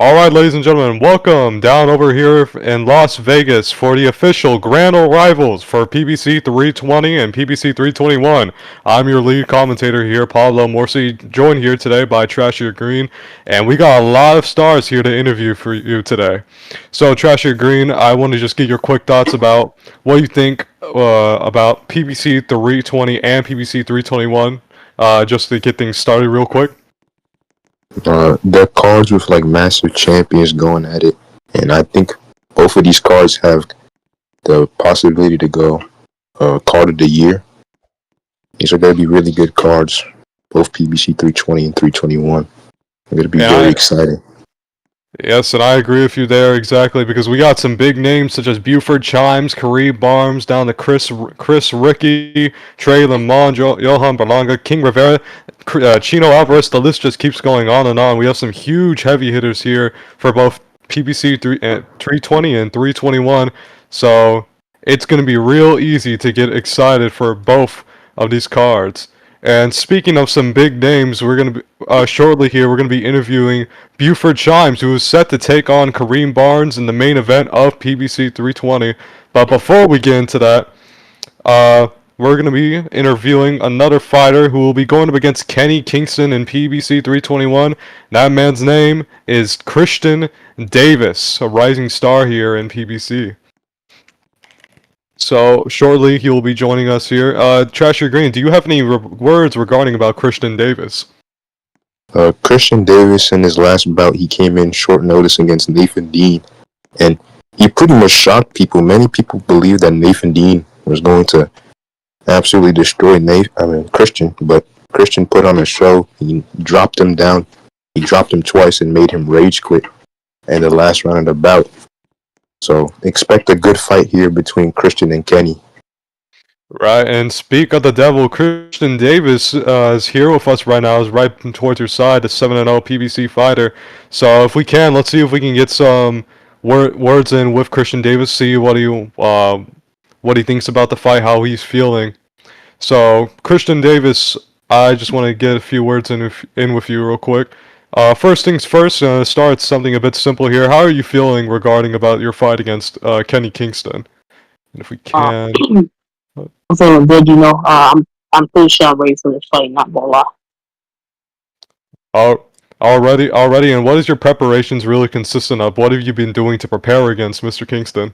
All right, ladies and gentlemen, welcome down over here in Las Vegas for the official grand rivals for PBC 320 and PBC 321. I'm your lead commentator here, Pablo Morsi, joined here today by Trashier Green, and we got a lot of stars here to interview for you today. So, Trashier Green, I want to just get your quick thoughts about what you think about PBC 320 and PBC 321, just to get things started real quick. They're cards with like massive champions going at it, and I think both of these cards have the possibility to go card of the year. These are going to be really good cards, both PBC 320 and 321. They're going to be very exciting. Yes, and I agree with you there exactly because we got some big names such as Buford, Chimes, Kareem, Barnes, down to Chris, Ricky, Trey, Lamont, Johan, Beranga, King Rivera, Chino Alvarez. The list just keeps going on and on. We have some huge heavy hitters here for both PBC 320 and 321. So it's going to be real easy to get excited for both of these cards. And speaking of some big names, we're going to be, shortly here, we're going to be interviewing Buford Chimes, who is set to take on Kareem Barnes in the main event of PBC 320. But before we get into that, we're going to be interviewing another fighter who will be going up against Kenny Kingston in PBC 321. That man's name is Christian Davis, a rising star here in PBC. So shortly he will be joining us here. Trasher Green, do you have any words regarding about Christian Davis? Christian Davis in his last bout, he came in short notice against Nathan Dean, and he pretty much shocked people. Many people believed that Nathan Dean was going to absolutely destroy Christian, but Christian put on a show. He dropped him down. He dropped him twice and made him rage quit in the last round of the bout. So expect a good fight here between Christian and Kenny. Right, and speak of the devil, Christian Davis is here with us right now, is right towards your side, the 7-0 PBC fighter. So if we can, let's see if we can get some words in with Christian Davis, see what he thinks about the fight, how he's feeling. So Christian Davis, I just want to get a few words in with you real quick. First things first, start something a bit simple here. How are you feeling regarding about your fight against Kenny Kingston? And if we can, I'm feeling good. I'm pretty sure I'm ready for this fight. Not gonna lie. Already, and what is your preparations really consistent of? What have you been doing to prepare against Mr. Kingston?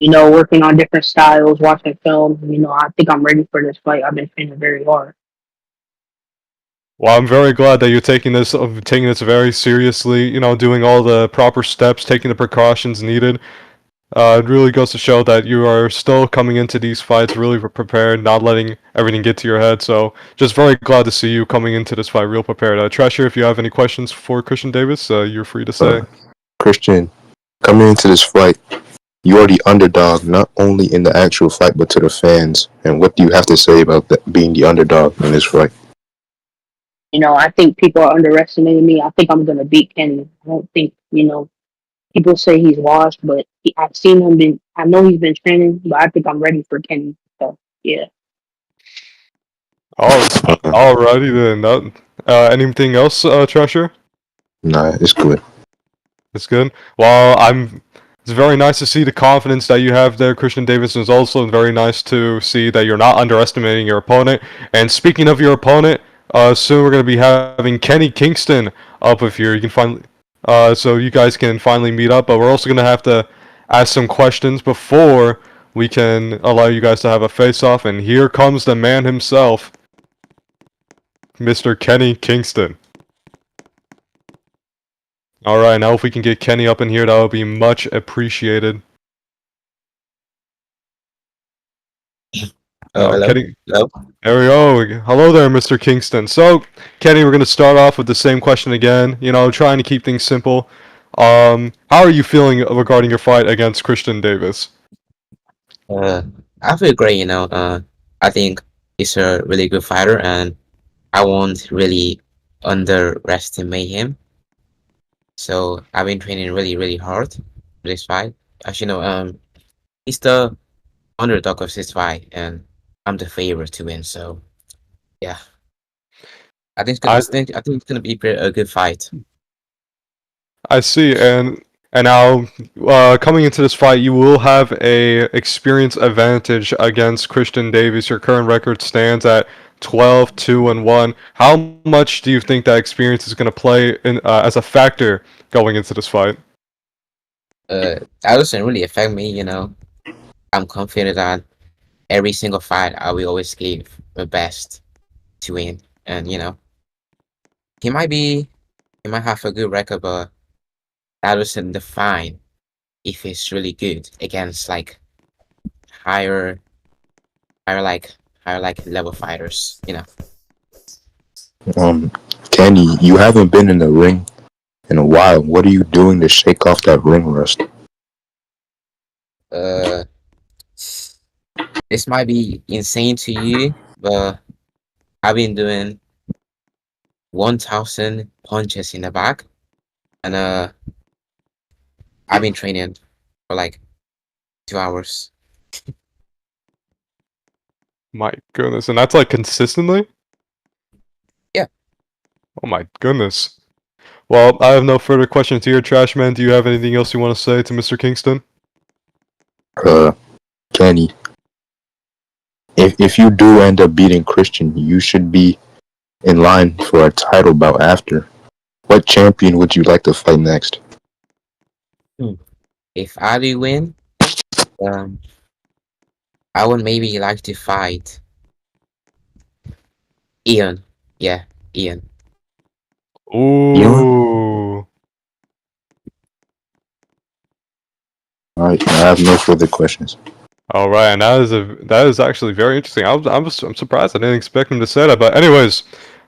Working on different styles, watching film. I think I'm ready for this fight. I've been training very hard. Well, I'm very glad that you're taking this very seriously. Doing all the proper steps, taking the precautions needed. It really goes to show that you are still coming into these fights really prepared, not letting everything get to your head. So, just very glad to see you coming into this fight real prepared. Trasher, if you have any questions for Christian Davis, you're free to say. Christian, coming into this fight, you are the underdog, not only in the actual fight, but to the fans. And what do you have to say about being the underdog in this fight? I think people are underestimating me. I think I'm gonna beat Kenny. I don't think people say he's washed, but I've seen him. I know he's been training, but I think I'm ready for Kenny. So yeah. Alrighty then. Anything else, Trasher? Nah, it's good. It's good. Well, It's very nice to see the confidence that you have there, Christian Davis. It's also very nice to see that you're not underestimating your opponent. And speaking of your opponent, soon we're going to be having Kenny Kingston up with you. You can finally, so you guys can finally meet up. But we're also going to have to ask some questions before we can allow you guys to have a face-off. And here comes the man himself, Mr. Kenny Kingston. Alright, now if we can get Kenny up in here, that would be much appreciated. Hello. Kenny. Hello. There we go. Hello there, Mr. Kingston. So, Kenny, we're going to start off with the same question again. Trying to keep things simple. How are you feeling regarding your fight against Christian Davis? I feel great. I think he's a really good fighter, and I won't really underestimate him. So I've been training really, really hard for this fight. As you know, he's the underdog of this fight, and I'm the favorite to win. So yeah, I think it's gonna be a good fight. I see, and now coming into this fight, you will have a experience advantage against Christian Davis. Your current record stands at 12-2-1. How much do you think that experience is going to play in as a factor going into this fight? That doesn't really affect me, you know. I'm confident that every single fight I will always give my best to win, and you know, he might have a good record, but that doesn't define if he's really good against like higher higher level fighters, you know. Kenny, you haven't been in the ring in a while. What are you doing to shake off that ring rust? This might be insane to you, but I've been doing 1,000 punches in the back, and I've been training for like 2 hours. My goodness, and that's like consistently? Yeah. Oh my goodness. Well, I have no further questions here, Trashman. Do you have anything else you want to say to Mr. Kingston? Kenny, if you do end up beating Christian, you should be in line for a title bout after. What champion would you like to fight next? If I do win, I would maybe like to fight Ian. Yeah, Ian. Ooh. Alright, I have no further questions. All right, and that is actually very interesting. I'm surprised. I didn't expect him to say that. But anyways,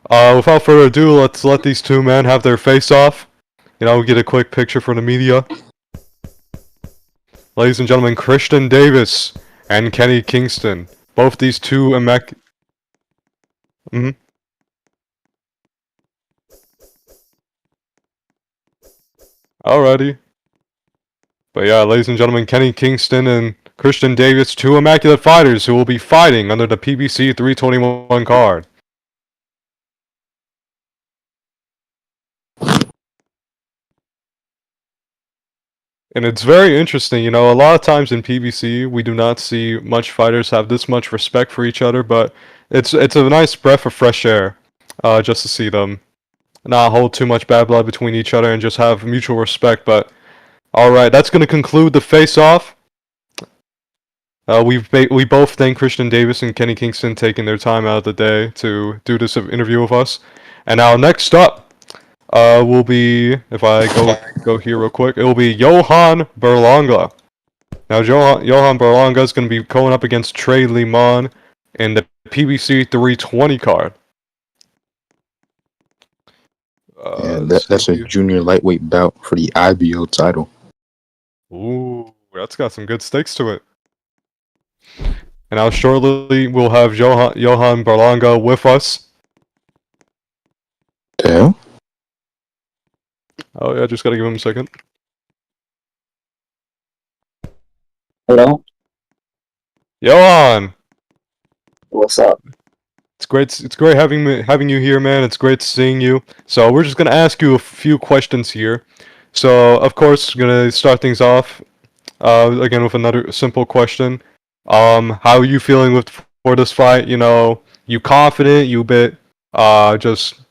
without further ado, let's let these two men have their face off. You know, get a quick picture for the media. Ladies and gentlemen, Christian Davis and Kenny Kingston. Both these two Alrighty. But yeah, ladies and gentlemen, Kenny Kingston and Christian Davis, two immaculate fighters who will be fighting under the PBC 321 card. And it's very interesting, you know, a lot of times in PBC, we do not see much fighters have this much respect for each other, but it's a nice breath of fresh air, just to see them not hold too much bad blood between each other and just have mutual respect. But alright, that's going to conclude the face-off. We both thank Christian Davis and Kenny Kingston taking their time out of the day to do this interview with us. And now next up will be, if I go here real quick, it will be Johan Beranga. Now Johan Beranga is going to be going up against Trey Limon in the PBC 320 card. That's a junior lightweight bout for the IBO title. Ooh, that's got some good stakes to it. And now shortly we'll have Johan Berlanga with us. The hell? Oh yeah, just gotta give him a second. Hello? Johan! What's up? It's great having you here, man. It's great seeing you. So we're just gonna ask you a few questions here. So of course, gonna start things off again with another simple question. How are you feeling for this fight? You know, you confident? You a bit just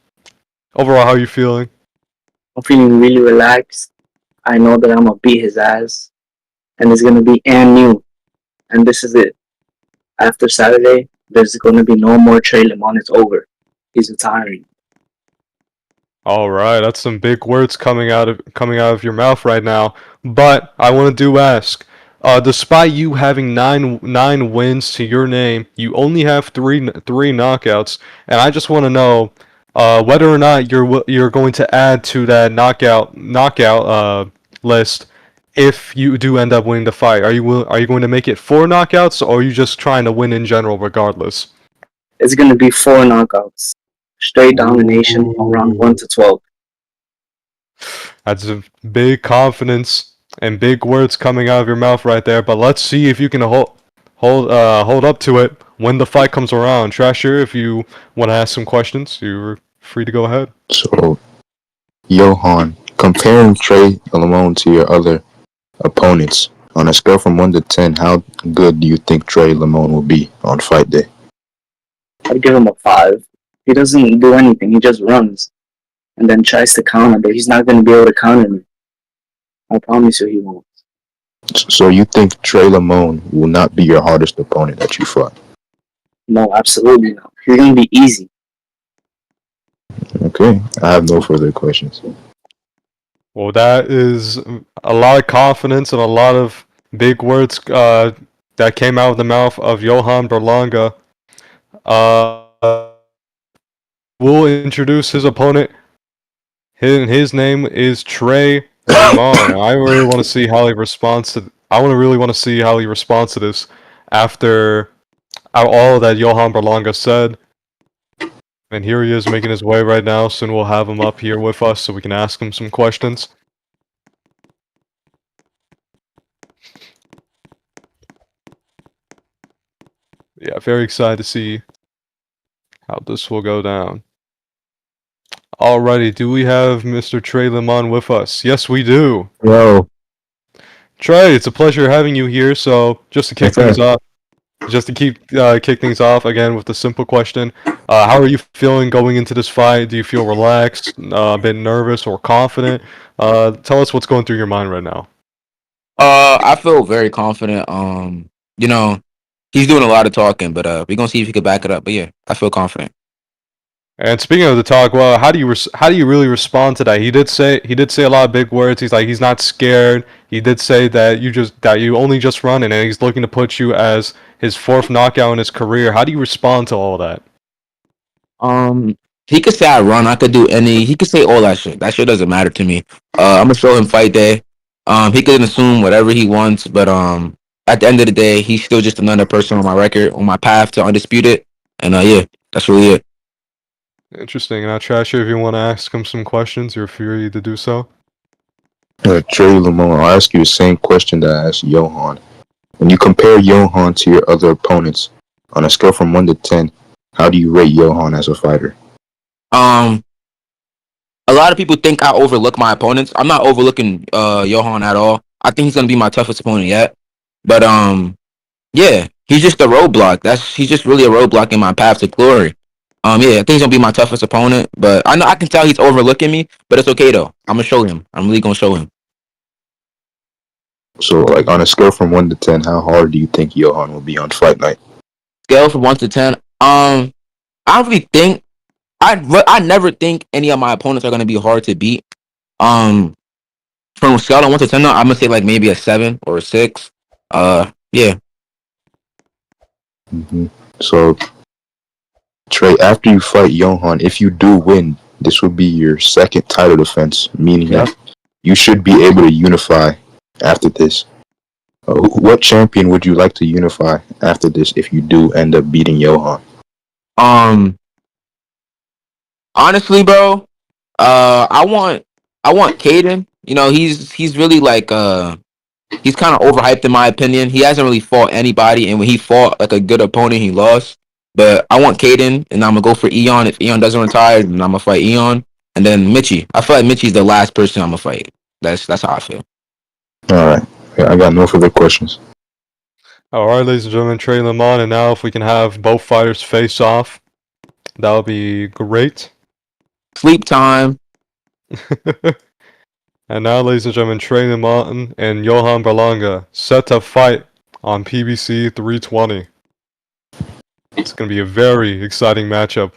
overall, how are you feeling? I'm feeling really relaxed. I know that I'm gonna beat his ass, and it's gonna be new. And this is it. After Saturday, there's gonna be no more Trey Limon. It's over. He's retiring. All right, that's some big words coming out of your mouth right now. But I want to ask, despite you having nine wins to your name, you only have three knockouts, and I just want to know whether or not you're going to add to that knockout list if you do end up winning the fight. Are you going to make it 4 knockouts, or are you just trying to win in general regardless? It's gonna be 4 knockouts. Straight domination from round 1 to 12. That's a big confidence and big words coming out of your mouth right there. But let's see if you can hold up to it when the fight comes around. Trasher, if you want to ask some questions, you're free to go ahead. So, Johan, comparing Trey Lamone to your other opponents, on a scale from 1 to 10, how good do you think Trey Lamone will be on fight day? I'd give him a 5. He doesn't do anything. He just runs and then tries to counter, but he's not going to be able to counter me. I promise you he won't. So you think Trey Lamone will not be your hardest opponent that you fought? No, absolutely not. He's going to be easy. Okay, I have no further questions. Well, that is a lot of confidence and a lot of big words that came out of the mouth of Johan Beranga. We'll introduce his opponent. His name is Trey Lamone. I really want to see how he responds to. I really want to see how he responds to this after all that Johan Berlanga said. And here he is making his way right now. Soon we'll have him up here with us so we can ask him some questions. Yeah, very excited to see how this will go down. Alrighty, do we have Mr. Trey Lamone with us? Yes, we do. Yo. Trey, it's a pleasure having you here. So, just to kick things off, kick things off again with the simple question: how are you feeling going into this fight? Do you feel relaxed, a bit nervous, or confident? Tell us what's going through your mind right now. I feel very confident. You know, he's doing a lot of talking, but we're gonna see if he can back it up. But yeah, I feel confident. And speaking of the talk, well, how do you really respond to that? He did say a lot of big words. He's like he's not scared. He did say that you only just run, and he's looking to put you as his 4th knockout in his career. How do you respond to all that? He could say I run. I could do any. He could say all that shit. That shit doesn't matter to me. I'm gonna show him fight day. He can assume whatever he wants, but at the end of the day, he's still just another person on my record, on my path to undisputed. And yeah, that's really it. Interesting. And Trasher, if you want to ask him some questions, you're free to do so. Trey Lamone, I'll ask you the same question that I asked Johan. When you compare Johan to your other opponents, on a scale from 1 to 10, how do you rate Johan as a fighter? A lot of people think I overlook my opponents. I'm not overlooking Johan at all. I think he's gonna be my toughest opponent yet. But yeah, he's just a roadblock. He's just really a roadblock in my path to glory. Yeah, I think he's gonna be my toughest opponent. But I can tell he's overlooking me. But it's okay though. I'm gonna show him. I'm really gonna show him. So, like, on a scale from 1 to 10, how hard do you think Johan will be on fight night? Scale from 1 to 10. I don't really think. I never think any of my opponents are gonna be hard to beat. From a scale of 1 to 10, I'm gonna say like maybe a 7 or a 6. Yeah. Mm-hmm. So, Trey, after you fight Johan, if you do win, this will be your 2nd title defense, meaning that you should be able to unify after this. What champion would you like to unify after this if you do end up beating Johan? Honestly, bro, I want Caden. You know, he's really like he's kind of overhyped in my opinion. He hasn't really fought anybody, and when he fought like a good opponent, he lost. But I want Caden, and I'm gonna go for Eon. If Eon doesn't retire, then I'm gonna fight Eon, and then Mitchie. I feel like Mitchie's the last person I'm gonna fight. That's how I feel. All right, I got no further questions. All right, ladies and gentlemen, Trey Lamone, and now if we can have both fighters face off, that would be great. Sleep time. And now, ladies and gentlemen, Trey Lamone and Johan Berlanga set to fight on PBC 320. It's going to be a very exciting matchup.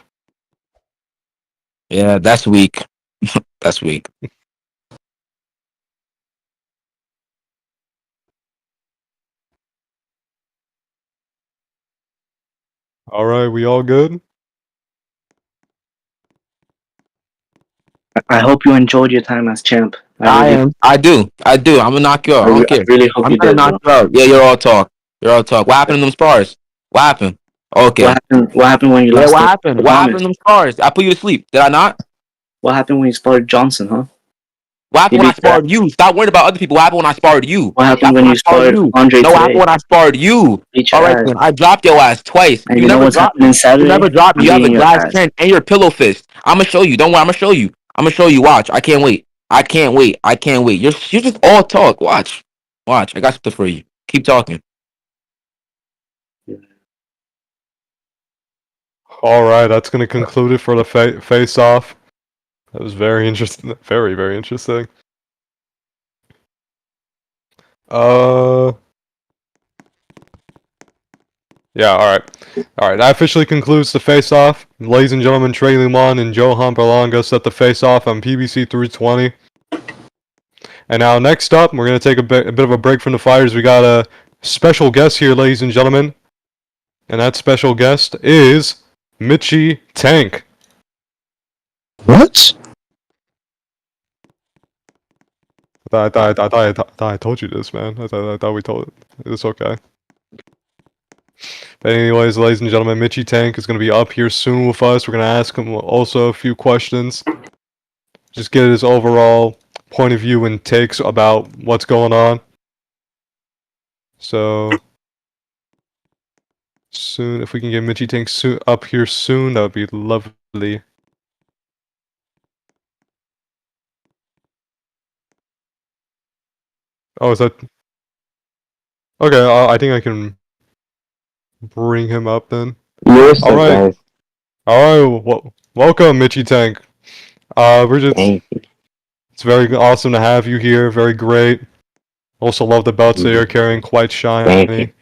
Yeah, that's weak. That's weak. All right, we all good? I hope you enjoyed your time as champ. I am. I do. I'm gonna knock you out. I don't care. I really hope I'm you gonna did. knock you out. Yeah, you're all talk. What happened in them spars? What happened? Okay. What happened when you lost? What happened? What happened in them spars? I put you to sleep. Did I not? What happened when you sparred Johnson, huh? What happened when I sparred you? Stop worrying about other people. What happened when I sparred you? What happened when you sparred Andre? No, what happened when I sparred you? All right, then. I dropped your ass twice. And you know what's happening Saturday? You never dropped me. You have a glass chin and your pillow fist. I'm gonna show you. Don't worry. I'm gonna show you. Watch. I can't wait. I can't wait. I can't wait. You're just all talk. Watch. Watch. I got something for you. Keep talking. All right, that's gonna conclude it for the face-off. That was very interesting. Very, very interesting. Yeah, alright. That officially concludes the face-off. Ladies and gentlemen, Trey Limon and Johan Beranga set the face-off on PBC 320. And now, next up, we're going to take a bit of a break from the fighters. We got a special guest here, ladies and gentlemen. And that special guest is Mitchie Tank. What? I thought I told you this, man. I thought we told it. It's okay. But anyways, ladies and gentlemen, Mitchie Tank is going to be up here soon with us. We're going to ask him also a few questions. Just get his overall point of view and takes about what's going on. So, soon, if we can get Mitchie Tank up here soon, that would be lovely. Oh, is that... Okay, I think I can bring him up then. Yes, Alright. Alright, welcome, Mitchie Tank. We're just... Thank you. It's very awesome to have you here, very great. Also love the belts that you're carrying, quite shiny.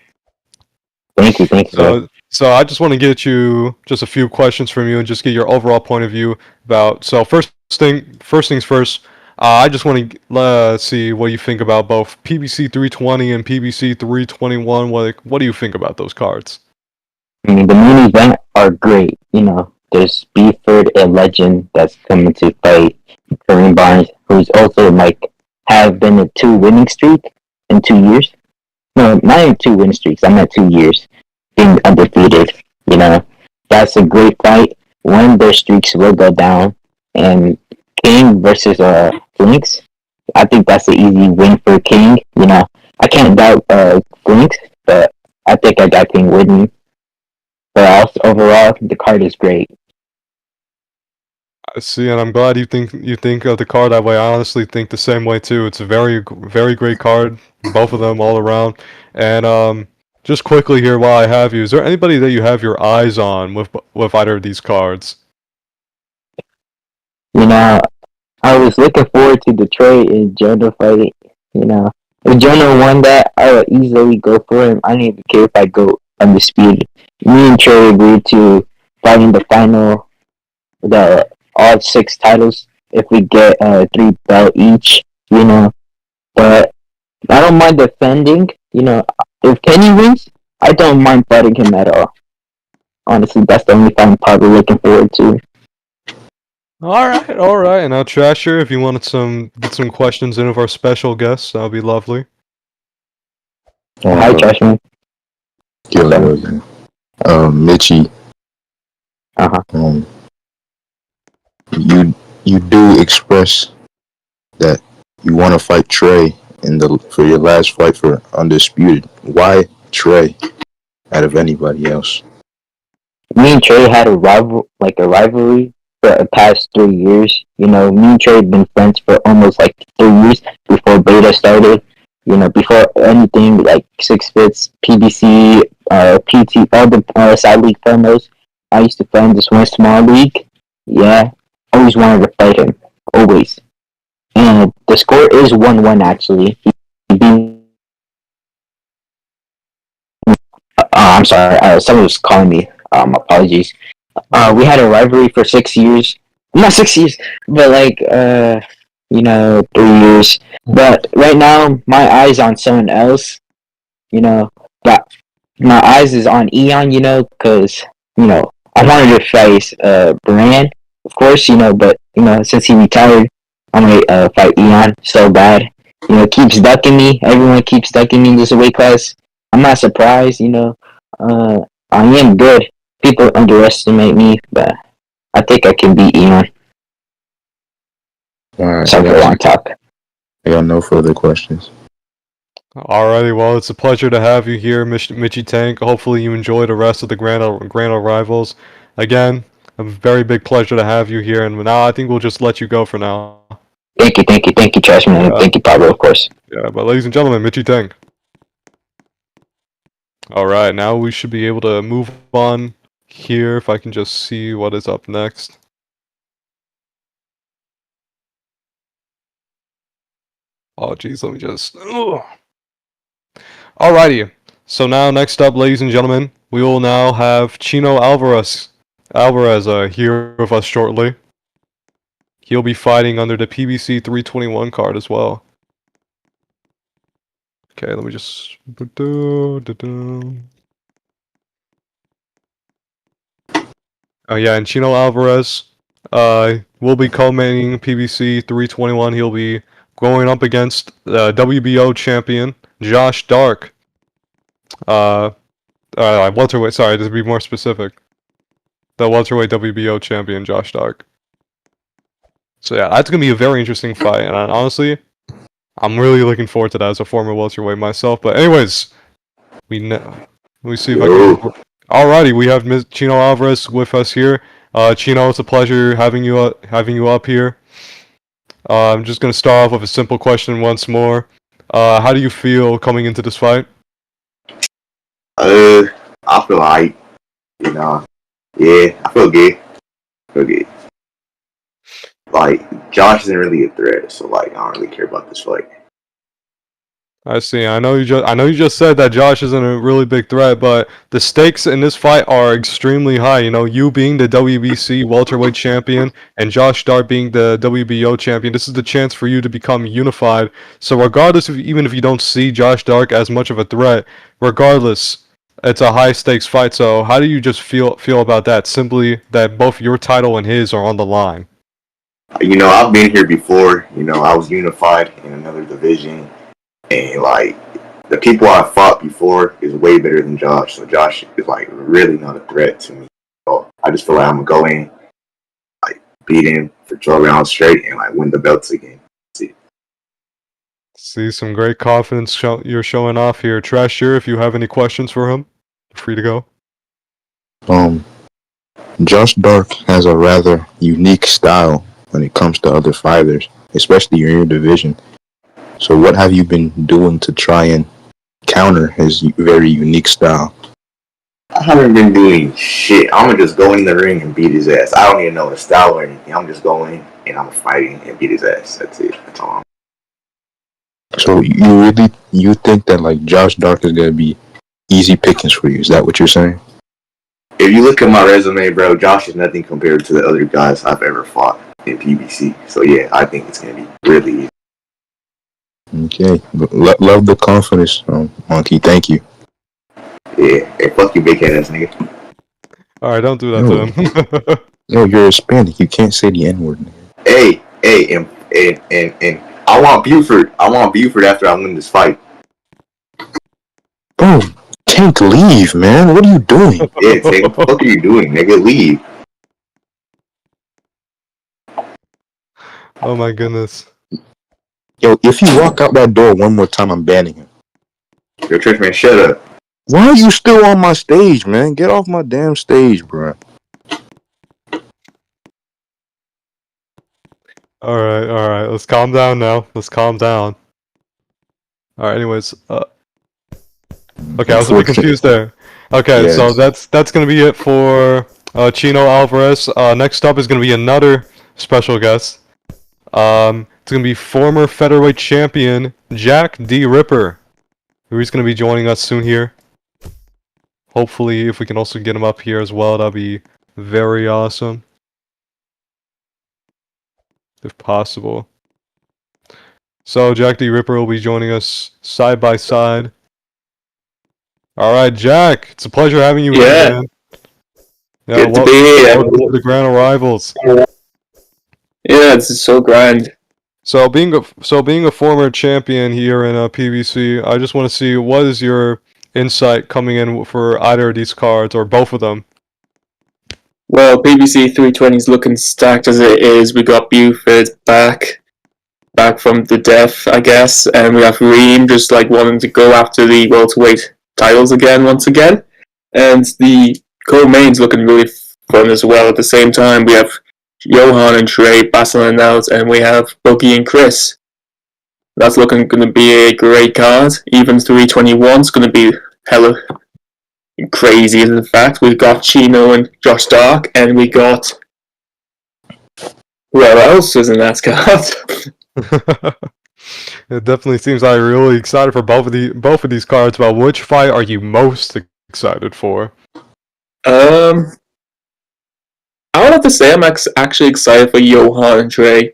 Thank you. So I just want to get you just a few questions from you and just get your overall point of view about... So first things first, I just want to see what you think about both PBC 320 and PBC 321. What do you think about those cards? I mean, the main event are great. You know, there's Buford, a legend that's coming to fight Kareem Barnes, who's also have been a 2 winning streak in 2 years. No, not even 2 winning streaks. I'm at 2 years being undefeated. You know, that's a great fight. When their streaks will go down, and King versus Lynx, I think that's an easy win for King. You know, I can't doubt Lynx, but I think I got King winning. But also, overall, the card is great. I see, and I'm glad you think of the card that way. I honestly think the same way too. It's a very great card, both of them all around. And just quickly here, while I have you, is there anybody that you have your eyes on with either of these cards? You know, I was looking forward to the Trey and Jonah fight. You know, if Jonah won that, I would easily go for him. I don't even care if I go undisputed. Me and Trey agreed to fight in the final, all 6 titles if we get 3 belt each. You know, but I don't mind defending. You know, if Kenny wins, I don't mind fighting him at all. Honestly, that's the only fight I'm probably looking forward to. All right. And now, Trasher, if you wanted get some questions in of our special guests, that would be lovely. Hi, Trashman. Mitchie. You do express that you want to fight Trey for your last fight for undisputed. Why Trey out of anybody else? Me and Trey had a rivalry for the past 3 years. You know, me and Trey have been friends for almost 3 years before Beta started. You know, before anything like 6 Fits, PBC, PT, all the side league promos. I used to fight in this one small league. Yeah, always wanted to fight him, always. And the score is 1-1 actually. He beat. I'm sorry. Someone was calling me. Apologies. We had a rivalry for 6 years. Not 6 years, but 3 years. But right now, my eyes on someone else. You know, but my eyes is on Eon. You know, because I wanted to face Brand, of course. You know, but since he retired, I'm gonna fight Eon so bad. You know, keeps ducking me. Everyone keeps ducking me in this weight class. I'm not surprised. I am good. People underestimate me, but I think I can beat Eon. Alright, Sorry for a long talk. I got no further questions. Alrighty, well, it's a pleasure to have you here, Mitchie Tank. Hopefully you enjoy the rest of the Grand Rivals. Again, a very big pleasure to have you here, and now I think we'll just let you go for now. Thank you, Trash Man. Yeah. Thank you, Pablo, of course. Yeah, but ladies and gentlemen, Mitchie Tank. Alright, now we should be able to move on here if I can just see what is up next. Oh jeez, let me just... Ugh. Alrighty, so now next up, ladies and gentlemen, we will now have Chino Alvarez here with us shortly. He'll be fighting under the PBC 321 card as well. Okay, let me just... Oh yeah, and Chino Alvarez will be co-maining PBC 321. He'll be going up against the WBO champion, Josh Dark. Welterweight, sorry, to be more specific. The welterweight WBO champion, Josh Dark. So yeah, that's going to be a very interesting fight, and honestly, I'm really looking forward to that as a former welterweight myself. But anyways, let me see if I can... Alrighty, we have Ms. Chino Alvarez with us here. Chino, it's a pleasure having you up here. I'm just going to start off with a simple question once more. How do you feel coming into this fight? I feel like, yeah, I feel good. Like, Josh isn't really a threat, so like, I don't really care about this fight. I see. I know you just said that Josh isn't a really big threat, but the stakes in this fight are extremely high. You know, you being the WBC welterweight champion and Josh Dark being the WBO champion, this is the chance for you to become unified. So regardless of even if you don't see Josh Dark as much of a threat, regardless, it's a high stakes fight. So how do you just feel about that? Simply that both your title and his are on the line. You know, I've been here before. You know, I was unified in another division. And, like, the people I fought before is way better than Josh. So Josh is, like, really not a threat to me. So I just feel like I'm going to go in, like, beat him for 12 rounds straight and, like, win the belts again. See some great confidence you're showing off here. Trasher, if you have any questions for him, free to go. Josh Dark has a rather unique style when it comes to other fighters, especially in your division. So what have you been doing to try and counter his very unique style? I haven't been doing shit. I'm going to just go in the ring and beat his ass. I don't even know his style or anything. I'm just going and I'm fighting and beat his ass. That's it. That's all. So you think that like Josh Dark is going to be easy pickings for you? Is that what you're saying? If you look at my resume, bro, Josh is nothing compared to the other guys I've ever fought in PBC. So yeah, I think it's going to be really easy. Okay, love the confidence, Monkey. Thank you. Yeah, hey, fuck you, big head ass nigga. Alright, don't do that to him. No, you're Hispanic. You can't say the N-word. Hey, and I want Buford. I want Buford after I win this fight. Bro, Tank, leave, man. What are you doing? Yeah, Tank, what the fuck are you doing, nigga? Leave. Oh my goodness. Yo, if you walk out that door one more time, I'm banning him. Yo, Trish, man, shut up. Why are you still on my stage, man? Get off my damn stage, bro. Alright. Let's calm down now. Let's calm down. Alright, anyways, okay, I was a bit confused there. Okay, Yes. so that's gonna be it for Chino Alvarez. Next up is gonna be another special guest. It's gonna be former featherweight champion Jack D. Ripper, who's gonna be joining us soon here. Hopefully, if we can also get him up here as well, that'd be very awesome. If possible. So Jack D. Ripper will be joining us side by side. Alright, Jack, it's a pleasure having you here, man. Yeah, Good to be here. welcome to the Grand Arrivals. Yeah, this is so grand. So being a former champion here in PBC, I just want to see what is your insight coming in for either of these cards or both of them. Well, PBC 320 is looking stacked as it is. We got Buford back from the death, I guess, and we have Kareem just like wanting to go after the welterweight titles once again, and the co-main's looking really fun as well. At the same time, we have Johan and Trey battling out, and we have Buggy and Chris. That's looking going to be a great card. Even 321 is going to be hella crazy. In fact, we've got Chino and Josh Dark, and we got who else is in that card? It definitely seems like you're really excited for both of these cards. But which fight are you most excited for? I would have to say I'm actually excited for Johan and Trey.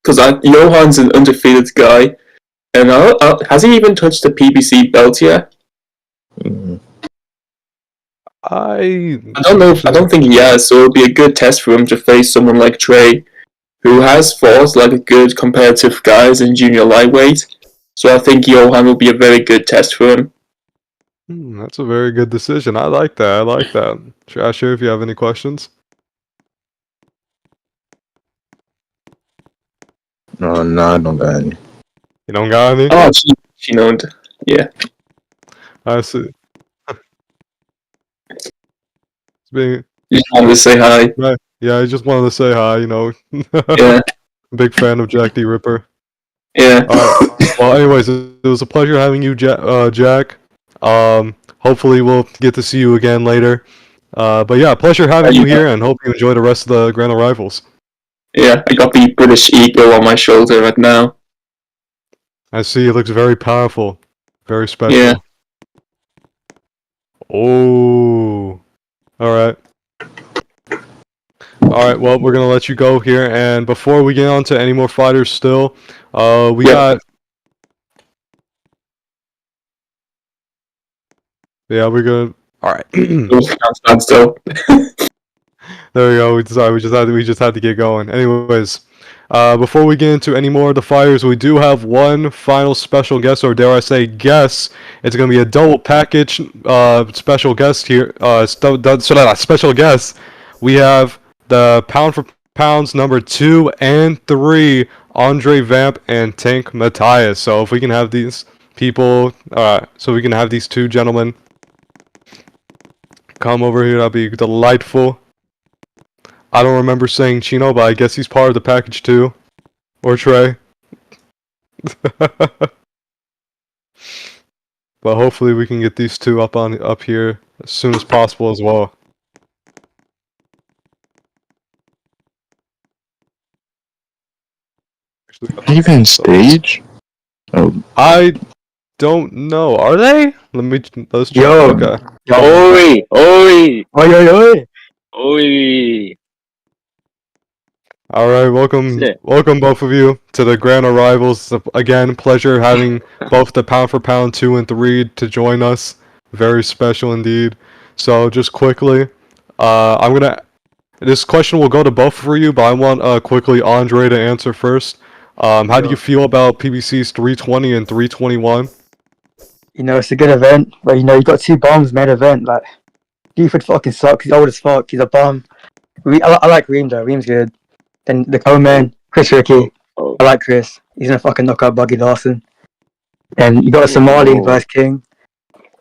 Because Johan's an undefeated guy. And has he even touched the PBC belt yet? I don't know. I don't think he has, so it'll be a good test for him to face someone like Trey, who has fought like a good competitive guys in junior lightweight. So I think Johan will be a very good test for him. That's a very good decision. I like that. Trasher, if you have any questions. No, I don't got any. You don't got any? Oh, she known. Yeah. I see. Just wanted to say hi. Right. Yeah, I just wanted to say hi, Yeah. Big fan of Jack the Ripper. Yeah. Well, anyways, it was a pleasure having you, Jack. Hopefully we'll get to see you again later. But yeah, pleasure having you here, and hope you enjoy the rest of the Grand Arrivals. Yeah, I got the British Eagle on my shoulder right now. I see, it looks very powerful. Very special. Yeah. Oh. Alright. Alright, well, we're gonna let you go here, and before we get on to any more fighters still, we got... Yeah, we're good. Alright. Still. There we go. Sorry, we just had to get going. Anyways, before we get into any more of the fighters, we do have one final special guest, or dare I say guest. It's gonna be a double package special guest here. Special guest. We have the pound for pounds number 2 and 3, Andre Vamp and Tank Matias. So if we can have these people, so we can have these two gentlemen come over here, that'd be delightful. I don't remember saying Chino, but I guess he's part of the package too. Or Trey. But hopefully we can get these two up here as soon as possible as well. Even stage? Oh. I don't know. Are they? Let's check. Yo. Okay. Oi! Alright, welcome both of you to the Grand Arrivals. Again, pleasure having both the pound for pound 2 and 3 to join us. Very special indeed. So just quickly, this question will go to both of you, but I want quickly Andre to answer first. How do you feel about PBC's 320 and 321? It's a good event, but you got two bombs main event. Like, Buford fucking sucks. He's old as fuck. He's a bomb. I like Reem though. Reem's good. Then the co-man, Chris Ricky. I like Chris. He's gonna fucking knock out Buggy Dawson. And you got a Somali versus King.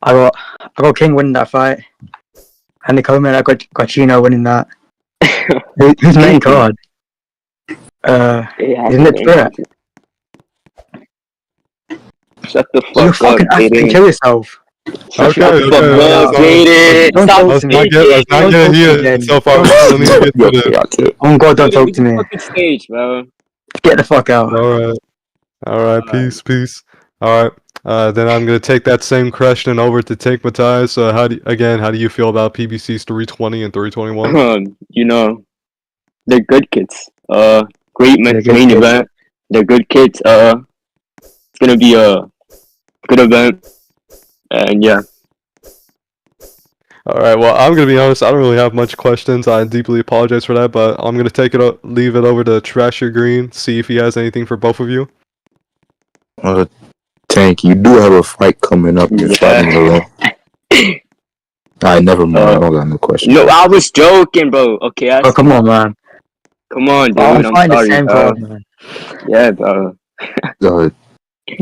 I got King winning that fight. And the co-man, I got Chino winning that. Who's main card? Isn't it Trey? Shut the You fuck up, fucking actually kill yourself. Okay. Don't talk to me. Let's not get here so far. Let me get to this. Oh God, don't talk to me. Fucking stage, bro. Get the fuck out. Alright, peace. Alright, then I'm gonna take that same question over to Tank Matias. How do you feel about PBC's 320 and 321? They're good kids. Great main event. They're good kids. It's gonna be a good event. And yeah. Alright, well, I'm gonna be honest, I don't really have much questions. I deeply apologize for that, but I'm gonna leave it over to Trasher Green, see if he has anything for both of you. Tank, you do have a fight coming up. You're fighting alone. Never mind. I don't got no question. No, I was joking, bro. Okay. Come on, man. Come on, dude. I'm sorry, the same bro. card, man. Yeah, bro.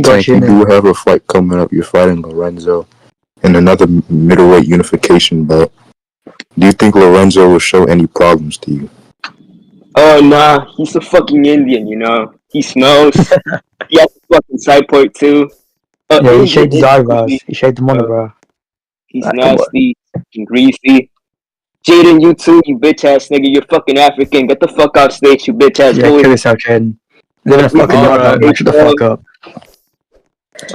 Tank, you do have a fight coming up. You're fighting Lorenzo in another middleweight unification bout. Do you think Lorenzo will show any problems to you? Oh nah, he's a fucking Indian, you know. He smells. He has a fucking side point too. Yeah, he Indian shaved his is eyebrows. really, He shaved them on, uh, bro. he's Like, come on. nasty and greasy. Jaden, you too, you bitch ass nigga. You're fucking African. Get the fuck off stage, you bitch ass Yeah, boy. kill yourself, Jaden. Live in a We fucking can mud hut, Alright. man. Shut the fuck up.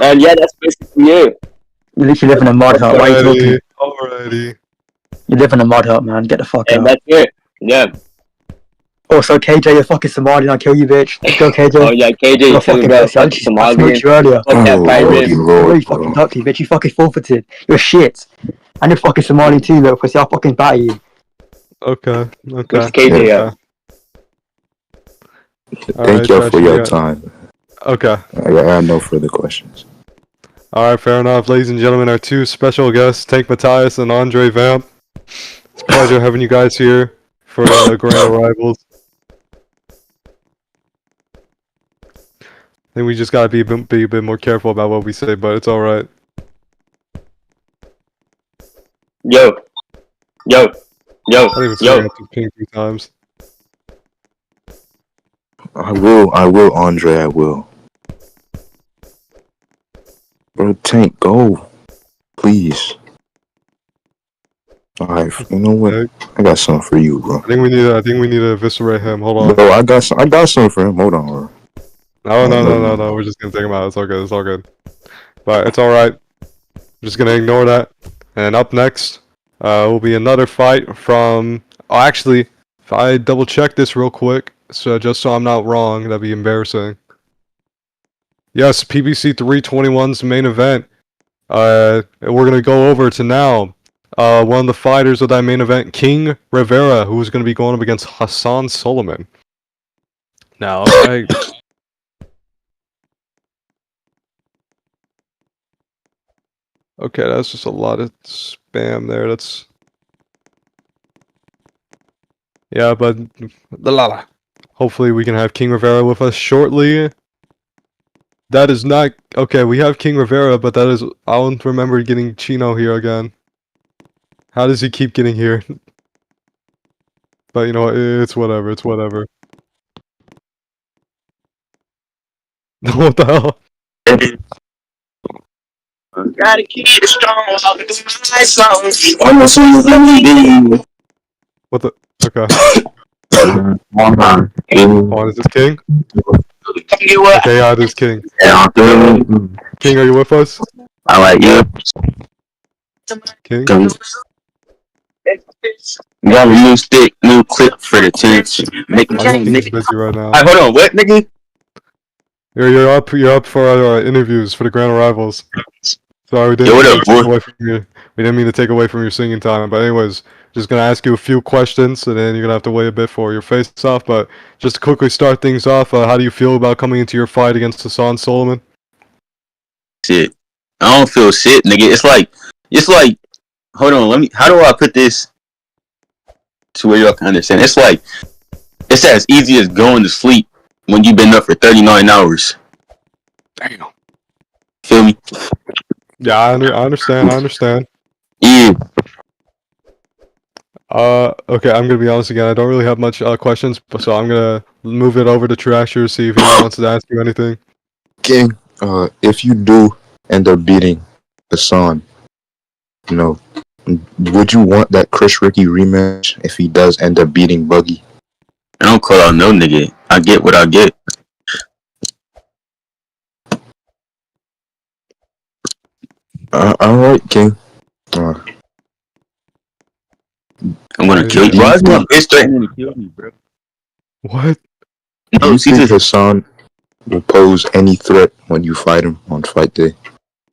And yeah, that's basically it. You literally live in a mud hut. Why are you talking? Alrighty. You live in a mud hut, man. Get the fuck And out. that's it. Yeah. Also, KJ, you're fucking Somalian. I'll kill you, bitch. Let's go, KJ. Oh yeah, KJ You're too, fucking bro. pussy. I Fucking smoked Somalian. you earlier. Fuck that Oh, pirate. lordy I lord, already fucking bro. ducked you, bitch. You fucking forfeited. You're shit. And you're fucking Somali too, little pussy. I'll fucking batter you. Okay. Where's Okay. KJ Yeah. at? Thank Alright, y'all Trash, for you your got- time. Okay. I have no further questions. Alright, fair enough. Ladies and gentlemen, our two special guests, Tank Matias and Andre Vamp. It's a pleasure having you guys here for the grand arrivals. I think we just gotta be a bit more careful about what we say, but it's alright. Yo. Yo. Yo. I think it's Yo. have to ping 3 times. I will, Andre, I will. Bro, Tank, go. Please. Alright, you know what? Okay. I got something for you, bro. I think we need to eviscerate him. Hold on. Bro, I got something for him. Hold on, bro. No. We're just gonna take him out. It's all good. It's all good. But it's alright. Just gonna ignore that. And up next, will be another fight from. Oh, actually, if I double check this real quick, so just so I'm not wrong, that'd be embarrassing. Yes, PBC 321's main event. We're gonna go over to now. One of the fighters of that main event, King Rivera, who is gonna be going up against Hassan Solomon. Now, okay, that's just a lot of spam there. That's yeah, but hopefully we can have King Rivera with us shortly. That is not okay. We have King Rivera, but that is I don't remember getting Chino here again. How does he keep getting here? But you know what? It's whatever. It's whatever. What the hell? Gotta keep it strong. What the? Okay. Hold on. Oh, is this King? Okay, yeah, this is King. King, are you with us? I like you. King? You got a new stick, new clip for the tents. Make my King's nigga. busy right now. Alright, hold on. What, nigga? You're up for our interviews for the grand arrivals. Sorry, we didn't Yo, what mean up, to take boy? away from you. We didn't mean to take away from your singing time. But anyways, just gonna ask you a few questions, and then you're gonna have to wait a bit for your face off. But just to quickly start things off, how do you feel about coming into your fight against Hassan Solomon? Shit. I don't feel shit, nigga. It's like, hold on, how do I put this to where y'all can understand? It's as easy as going to sleep when you've been up for 39 hours. Damn. Feel me? Yeah, I understand. Yeah. Okay, I'm gonna be honest again. I don't really have much questions, so I'm gonna move it over to Trasher, see if he wants to ask you anything. King, if you do end up beating Hassan, you know, would you want that Chris Ricky rematch if he does end up beating Buggy? I don't call out no nigga. I get what I get. Alright, King. I'm gonna kill you. Why is my bitch threatening to kill me, bro? What? Do No, you see think this. Hassan will pose any threat when you fight him on fight day?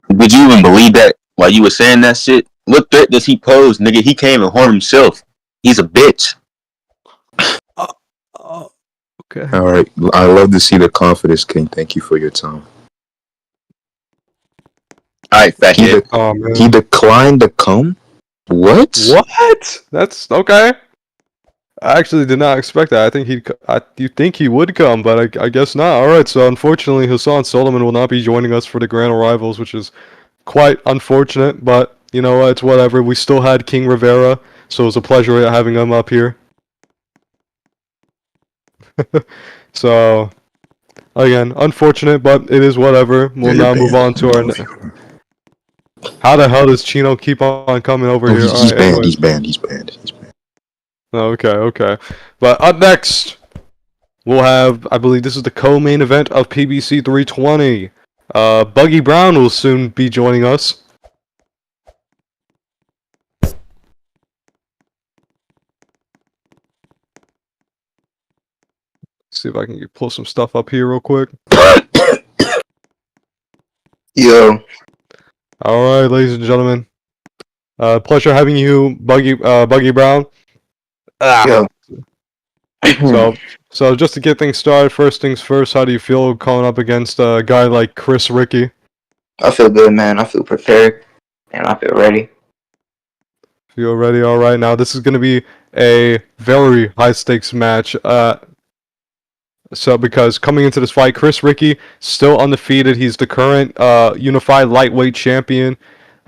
Would you even believe that while you were saying that shit? What threat does he pose, nigga? He can't even harm himself. He's a bitch. Okay. Alright, I love to see the confidence, King. Thank you for your time. Alright, fat He, kid. Oh man. he declined to come? What? What? That's okay. I actually did not expect that. I think you think he would come, but I guess not. All right. So unfortunately, Hassan Solomon will not be joining us for the grand arrivals, which is quite unfortunate. But you know what? It's whatever. We still had King Rivera, so it was a pleasure having him up here. So again, unfortunate, but it is whatever. We'll Yeah, now you're move on to our. How the hell does Chino keep on coming over Oh, here? he's banned. Anyways. He's banned. He's banned. He's banned. Okay. But up next, we'll have, I believe this is the co-main event of PBC 320. Buggy Brown will soon be joining us. See if I can pull some stuff up here real quick. Yo, All right, ladies and gentlemen. Pleasure having you, Buggy Brown. yo. So just to get things started, first things first, how do you feel going up against a guy like Chris Ricky? I feel good, man. I feel prepared, and I feel ready. Feel ready? All right. Now this is going to be a very high stakes match. So because coming into this fight, Chris Ricky still undefeated. He's the current unified lightweight champion.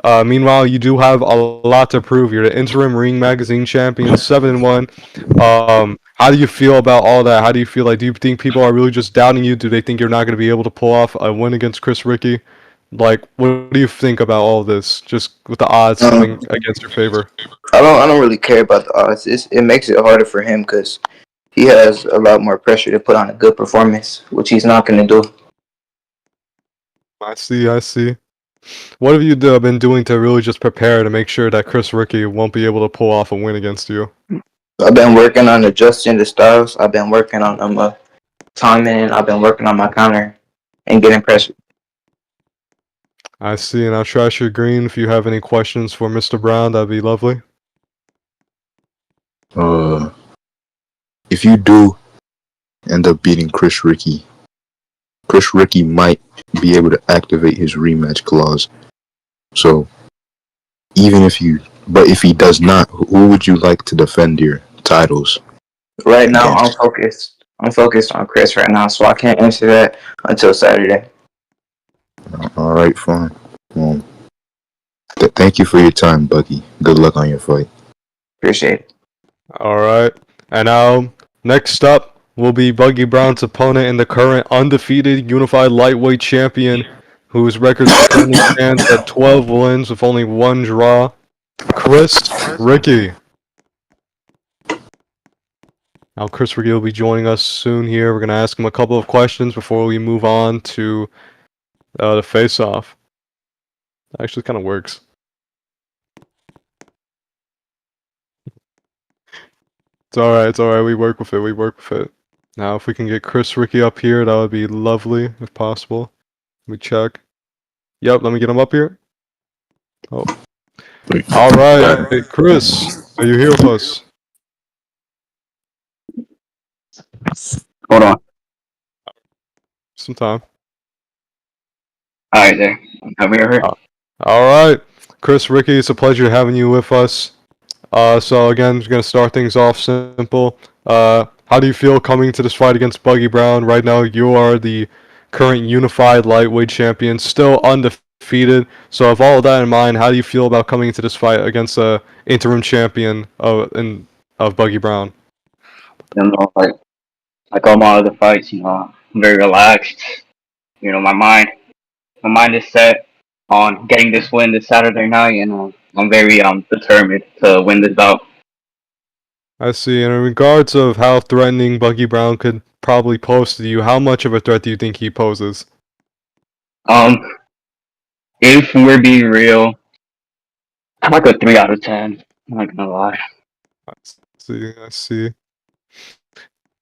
Meanwhile, you do have a lot to prove. You're the interim Ring Magazine champion, 7-1. How do you feel about all that? How do you feel like? Do you think people are really just doubting you? Do they think you're not going to be able to pull off a win against Chris Ricky? Like, what do you think about all this? Just with the odds coming against your favor. I don't really care about the odds. It makes it harder for him because he has a lot more pressure to put on a good performance, which he's not going to do. I see. What have you been doing to really just prepare to make sure that Chris Ricky won't be able to pull off a win against you? I've been working on adjusting the styles. I've been working on timing. I've been working on my counter and getting pressure. I see, and I'll trash your green. If you have any questions for Mr. Brown, that'd be lovely. If you do end up beating Chris Ricky might be able to activate his rematch clause. So, if he does not, who would you like to defend your titles? Right now, Yes. I'm focused on Chris right now, so I can't answer that until Saturday. All right, fine. Thank you for your time, Buggy. Good luck on your fight. Appreciate it. Alright, and now, next up will be Buggy Brown's opponent and the current undefeated unified lightweight champion, whose record currently stands at 12 wins with only 1 draw, Chris Ricky. Now, Chris Ricky will be joining us soon here. We're going to ask him a couple of questions before we move on to the face-off. Actually, kind of works. It's alright. We work with it. Now, if we can get Chris Ricky up here, that would be lovely, if possible. Let me check. Yep, let me get him up here. Oh. Alright, hey, Chris, are you here with us? Hold on. Sometime. All right, there. I'm here. Alright, Chris Ricky, it's a pleasure having you with us. So again, we're going to start things off simple. How do you feel coming to this fight against Buggy Brown? Right now, you are the current unified lightweight champion, still undefeated. So with all of that in mind, how do you feel about coming into this fight against the interim champion of Buggy Brown? Like all my other fights, I'm very relaxed. My mind is set on getting this win this Saturday night, and I'm very determined to win this bout. I see. And in regards of how threatening Buggy Brown could probably pose to you, how much of a threat do you think he poses? If we're being real, I'm like a 3 out of 10. I'm not gonna lie. I see.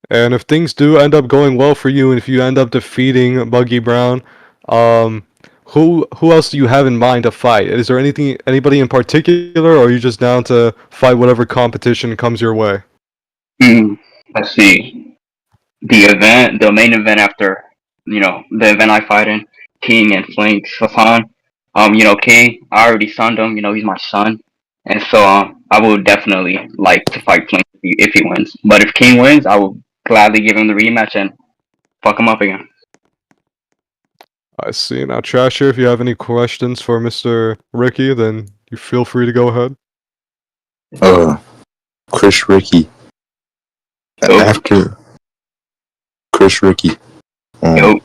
And if things do end up going well for you, and if you end up defeating Buggy Brown, who else do you have in mind to fight? Is there anybody in particular, or are you just down to fight whatever competition comes your way? Let's see. The main event after, the event I fight in, King and Flanks Hassan. King, I already signed him. He's my son, and so I would definitely like to fight Flanks if he wins. But if King wins, I will gladly give him the rematch and fuck him up again. I see. Now, Trasher, if you have any questions for Mr. Ricky, then you feel free to go ahead. Chris Ricky. Chris Ricky. Yo.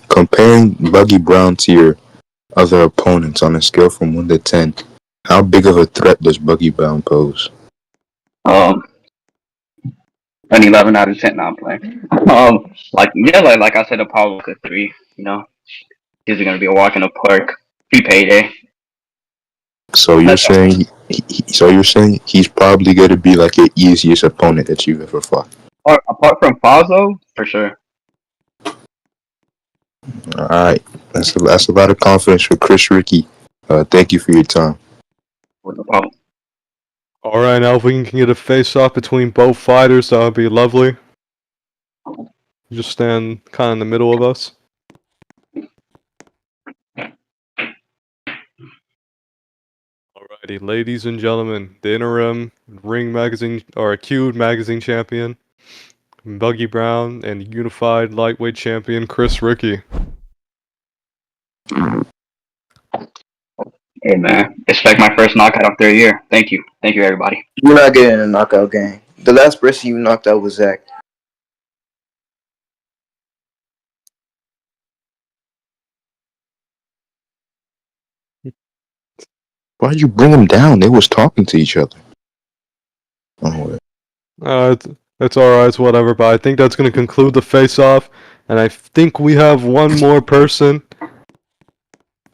Comparing Buggy Brown to your other opponents on a scale from 1 to 10, how big of a threat does Buggy Brown pose? An 11 out of 10. Now I'm playing. Like I said, Apollo like a 3. You know, he's gonna be a walk in the park. Free payday. So you're saying he's probably gonna be like your easiest opponent that you've ever fought. Or apart from Fazo, for sure. All right, that's a lot of confidence for Chris Ricky. Thank you for your time. No problem. All right, now if we can get a face-off between both fighters, that would be lovely. Just stand kind of in the middle of us. Alrighty, ladies and gentlemen, the interim Ring Magazine or Q Magazine champion, Buggy Brown, and unified lightweight champion Chris Ricky. Hey man, expect my first knockout of the year. Thank you, everybody. You're not getting a knockout game. The last person you knocked out was Zach. Why'd you bring them down? They was talking to each other. Oh, It's alright, it's whatever, but I think that's going to conclude the face-off, and I think we have one more person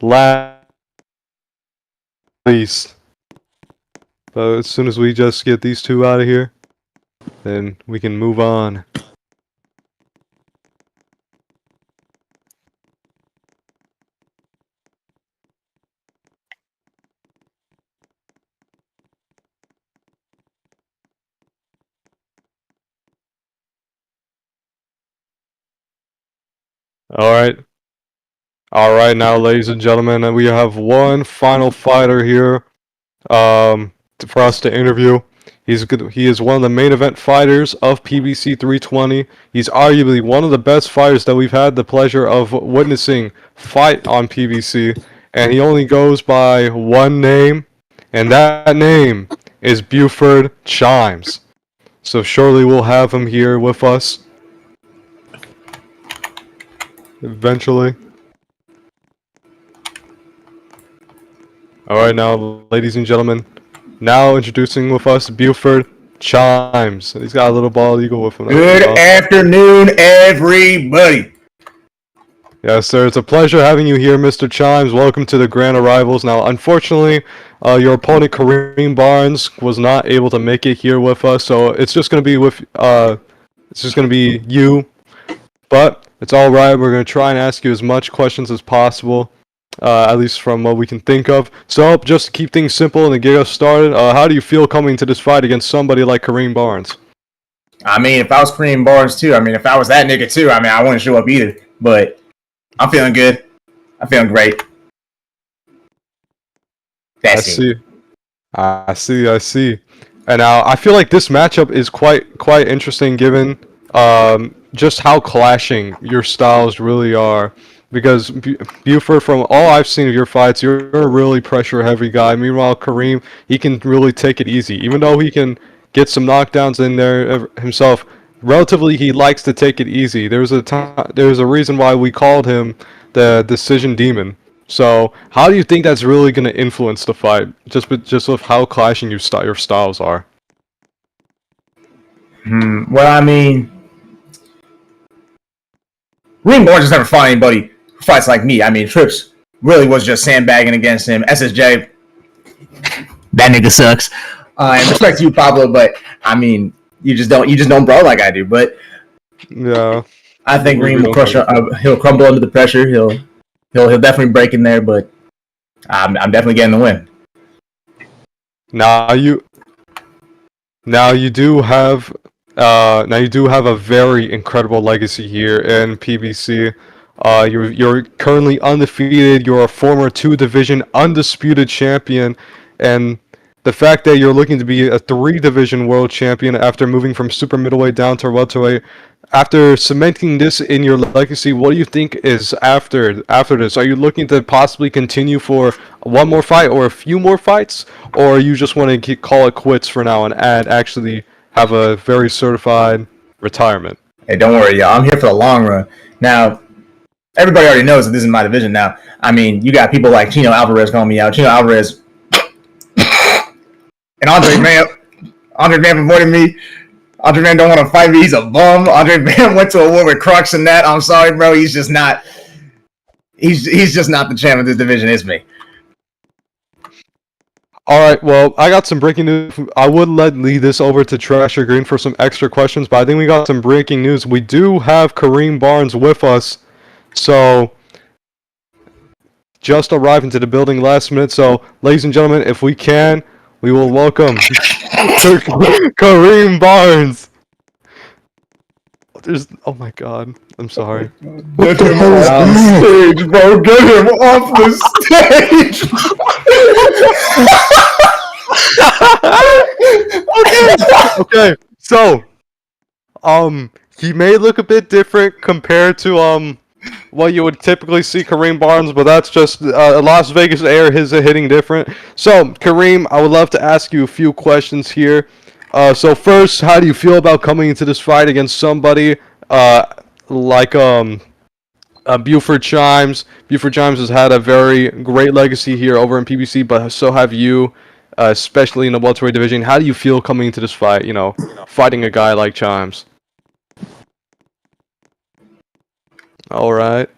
last. But as soon as we just get these two out of here, then we can move on. Alright, now ladies and gentlemen, we have one final fighter here for us to interview. He is one of the main event fighters of PBC 320. He's arguably one of the best fighters that we've had the pleasure of witnessing fight on PBC, and he only goes by one name, and that name is Buford Chimes. So surely we'll have him here with us eventually. Alright, now, ladies and gentlemen, now introducing with us Buford Chimes. He's got a little bald eagle with him. Good afternoon, everybody. Yes, sir. It's a pleasure having you here, Mr. Chimes. Welcome to the Grand Arrivals. Now, unfortunately, your opponent Kareem Barnes was not able to make it here with us, so it's just gonna be you. But it's all right. We're gonna try and ask you as much questions as possible. At least from what we can think of. So, just to keep things simple and to get us started, how do you feel coming to this fight against somebody like Kareem Barnes? I mean, if I was Kareem Barnes too, if I was that nigga too, I wouldn't show up either. But I'm feeling good. I'm feeling great. I see. And I feel like this matchup is quite interesting given just how clashing your styles really are. Because Buford, from all I've seen of your fights, you're a really pressure-heavy guy. Meanwhile, Kareem, he can really take it easy. Even though he can get some knockdowns in there himself, relatively he likes to take it easy. There's a reason why we called him the Decision Demon. So, how do you think that's really going to influence the fight? Just with how clashing your styles are. Well, Kareem Barnes has never fought anybody who fights like me. Trips really was just sandbagging against him. SSJ, that nigga sucks. And respect to you, Pablo, but you just don't brawl like I do. But yeah, I think Kareem will crush. He'll crumble under the pressure. He'll definitely break in there. But I'm definitely getting the win. Now you do have a very incredible legacy here in PBC. You're currently undefeated. You're a former 2-division undisputed champion, and the fact that you're looking to be a 3-division world champion after moving from super middleweight down to welterweight, after cementing this in your legacy, what do you think is after this? Are you looking to possibly continue for one more fight or a few more fights, or you just want to call it quits for now and actually have a very certified retirement? Hey, don't worry, y'all. I'm here for the long run. Now, everybody already knows that this is my division now. I mean, you got people like Chino Alvarez calling me out. Chino Alvarez and Andre Vamp. Andre Vamp avoided me. Andre Vamp don't want to fight me. He's a bum. Andre Vamp went to a war with Crux and that. I'm sorry, bro. He's just not. He's just not the champ of this division. It's me. All right, well, I got some breaking news. I would lead this over to Trash or Green for some extra questions, but I think we got some breaking news. We do have Kareem Barnes with us, so just arrived into the building last minute. So, ladies and gentlemen, if we can, we will welcome Kareem Barnes. Oh my God, I'm sorry. Get him off the stage, bro. Get him off the stage. Okay. So, he may look a bit different compared to what you would typically see Kareem Barnes, but that's just Las Vegas air. His hitting different. So, Kareem, I would love to ask you a few questions here. So first, how do you feel about coming into this fight against somebody like Buford Chimes? Buford Chimes has had a very great legacy here over in PBC, but so have you, especially in the welterweight division. How do you feel coming into this fight? You know, fighting a guy like Chimes. All right.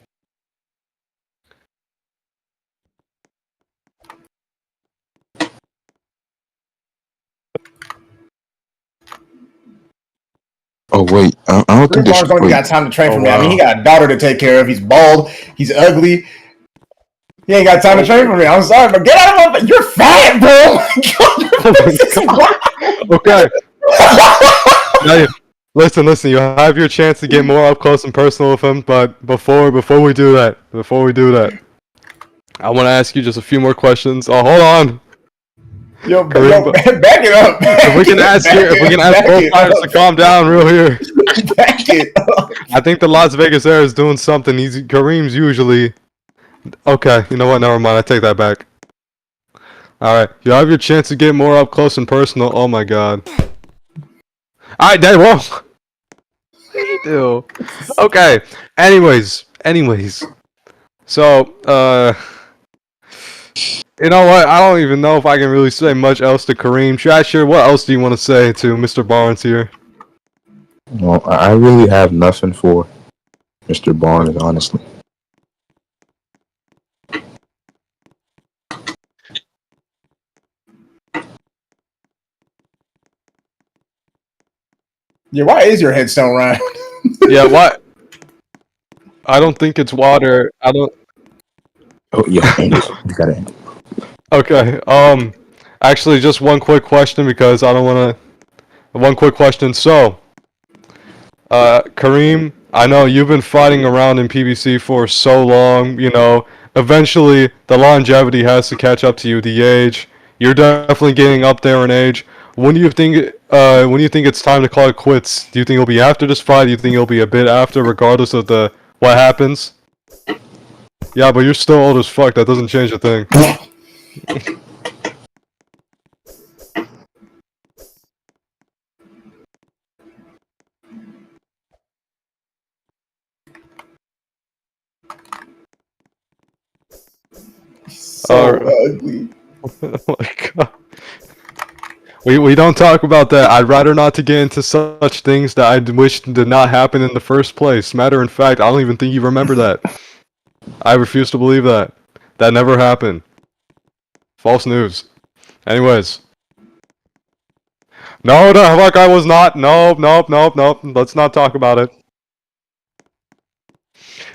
Oh wait, I don't think Kareem Barnes don't even got time to train for me. I mean, he got a daughter to take care of. He's bald. He's ugly. He ain't got time to train for me. I'm sorry, but get out of my. You're fat, bro. Okay. Now, listen. You have your chance to get more up close and personal with him, but before we do that, I want to ask you just a few more questions. Oh, hold on. Yo, Kareem, back it up. If we can ask both fighters to calm down real here. Back it up. I think the Las Vegas air is doing something. Kareem's usually okay. You know what? Never mind. I take that back. All right, you have your chance to get more up close and personal. Oh my God. All right, Dave. Whoa. What do you do? Okay. Anyways. So, you know what? I don't even know if I can really say much else to Kareem. Trasher, what else do you want to say to Mr. Barnes here? Well, I really have nothing for Mr. Barnes, honestly. Yeah, why is your headstone round? Yeah, what? I don't think it's water. I don't. Oh yeah, you got it. Okay. Actually, just one quick question because I don't want to. One quick question. So, Kareem, I know you've been fighting around in PBC for so long. You know, eventually the longevity has to catch up to you. The age, you're definitely getting up there in age. When do you think? When do you think it's time to call it quits? Do you think it'll be after this fight? Do you think it'll be a bit after, regardless of what happens? Yeah, but you're still old as fuck. That doesn't change a thing. So ugly. Oh my God. We don't talk about that. I'd rather not to get into such things that I wish did not happen in the first place. Matter of fact, I don't even think you remember that. I refuse to believe that. That never happened. False news. Anyways. No, the fuck I was not. Nope. Let's not talk about it.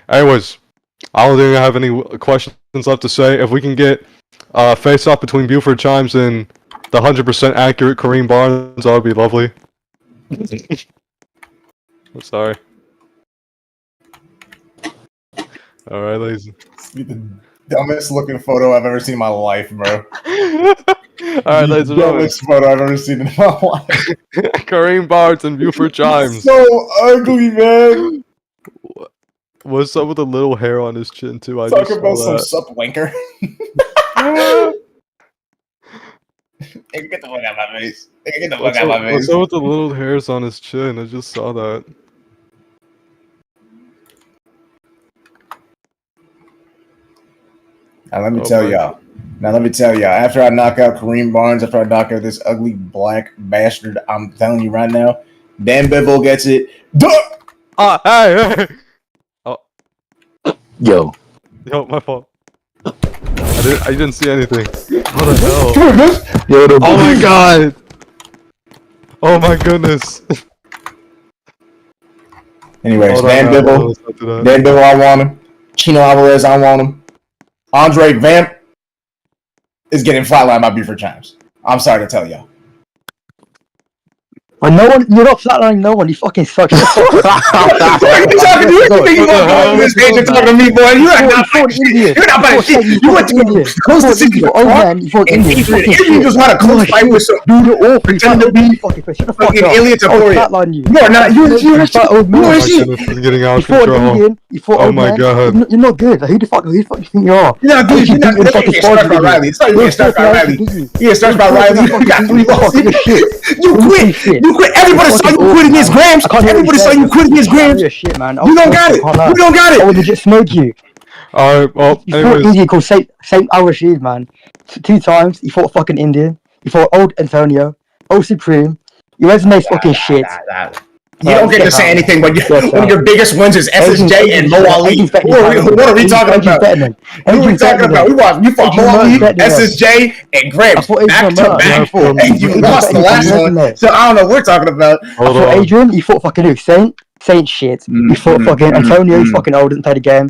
Anyways. I don't think I have any questions left to say. If we can get face-off between Buford Chimes and the 100% accurate Kareem Barnes, that would be lovely. I'm sorry. Alright, ladies. The dumbest looking photo I've ever seen in my life, bro. Alright, ladies and gentlemen. Dumbest photo I've ever seen in my life. Kareem Barnes and Buford Chimes. So ugly, man. What's up with the little hair on his chin, too? I Talk just about saw some that. sup wanker. Hey, get the fuck out of my face. Hey, get the fuck out of my face. What's up with the little hairs on his chin? I just saw that. Now let me tell y'all. After I knock out Kareem Barnes, after I knock out this ugly black bastard, I'm telling you right now, Dan Bivol gets it. Hey! Oh, Yo, my fault. I didn't see anything. What the hell? yo, Oh my god! Oh my goodness! Anyways, Hold on, Dan no, Bivol, let's not do that. Dan Bivol, I want him. Chino Alvarez, I want him. Andre Vamp is getting flatlined by Buford Chimes. I'm sorry to tell y'all. Well, no one, you're not flatlining no one. You fucking suck. You talking to you? You think you want to go on this stage and talk to me, boy? You're not about shit. You're not about shit. You went to close the city to Prague, and Adrian just had a close fight with some dude pretending to be fucking Ilya Taporia. You are not. You're old man. Oh my goodness, it's getting out of control. Oh my god. You're not good. Like, who the fuck do you think you are? You're not good. You're not good. It starts by Riley. It's not even start by Riley. Yeah, starts by Riley. You got 3 balls. You quit. You quit. Everybody saw you quit against Grams. Everybody saw you quit against Grams. Shit, man. You don't got it. You don't got it. I would legit smoke you. Alright, well, You fought anyways. Indian called Saint Al-Rashid, man. 2 times. You fought fucking Indian. You fought old Antonio. Old Supreme. Your resume's fucking shit. You don't get to say anything, but one of your biggest wins is SSJ and Mo Ali. What are we talking about? What are we talking about? You fought Mo Ali, SSJ, and Grams back to back, and you lost the last one. So I don't know what we're talking about. I fought Adrian. You fought fucking who? Saint shit. You fought fucking Antonio. He's fucking old. Didn't play the game.